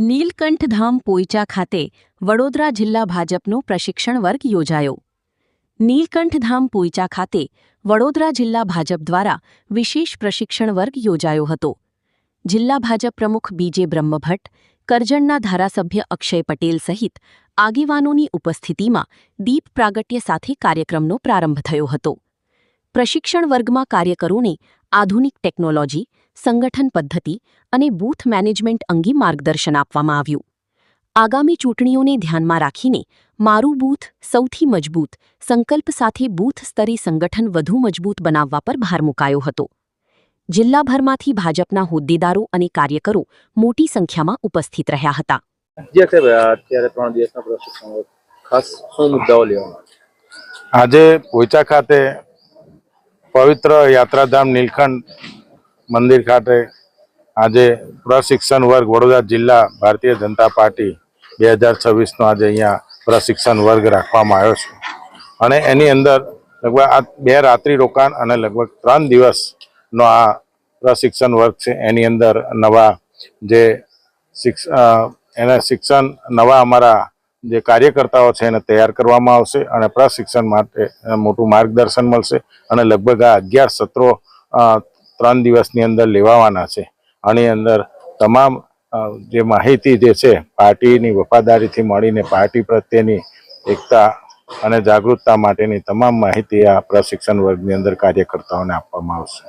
નીલકંઠધામ પોઈચા ખાતે વડોદરા જિલ્લા ભાજપનો પ્રશિક્ષણ વર્ગ યોજાયો. નીલકંઠધામ પોઈચા ખાતે વડોદરા જિલ્લા ભાજપ દ્વારા વિશેષ પ્રશિક્ષણ વર્ગ યોજાયો હતો. જિલ્લા ભાજપ પ્રમુખ બીજે બ્રહ્મભટ્ટ, કરજણના ધારાસભ્ય અક્ષય પટેલ સહિત આગેવાનોની ઉપસ્થિતિમાં દીપ પ્રાગટ્ય સાથે કાર્યક્રમનો પ્રારંભ થયો હતો. પ્રશિક્ષણ વર્ગમાં કાર્યકરોને આધુનિક ટેકનોલોજી, સંગઠન પદ્ધતિ અને બૂથ મેનેજમેન્ટ અંગે માર્ગદર્શન આપવામાં આવ્યું. આગામી ચૂંટણીઓને ધ્યાનમાં રાખીને મારું બૂથ સૌથી મજબૂત સંકલ્પ સાથે બૂથ સ્તરે સંગઠન વધુ મજબૂત બનાવવા પર ભાર મુકાયો હતો. જિલ્લાભરમાંથી ભાજપના હોદ્દેદારો અને કાર્યકરો મોટી સંખ્યામાં ઉપસ્થિત રહ્યા હતા. આજે પોઈચા ખાતે પવિત્ર યાત્રાધામ નીલકંઠ મંદિર ખાતે આજે પ્રશિક્ષણ વર્ગ વડોદરા જિલ્લા ભારતીય જનતા પાર્ટી 2026નો આજે અહીંયા પ્રશિક્ષણ વર્ગ રાખવામાં આવ્યો છે. અને એની અંદર લગભગ આ 2 રાત્રિ રોકાણ અને લગભગ 3 દિવસનો આ પ્રશિક્ષણ વર્ગ છે. એની અંદર નવા જે શિક્ષણ નવા અમારા જે કાર્યકર્તાઓ છે એને તૈયાર કરવામાં આવશે અને પ્રશિક્ષણ માટે મોટું માર્ગદર્શન મળશે. અને લગભગ આ 11 સત્રો 3 દિવસની અંદર લેવાવાના છે. આની અંદર તમામ જે માહિતી જે છે પાર્ટીની વફાદારીથી મળીને પાર્ટી પ્રત્યેની એકતા અને જાગૃતતા માટેની તમામ માહિતી આ પ્રશિક્ષણ વર્ગની અંદર કાર્યકર્તાઓને આપવામાં આવશે.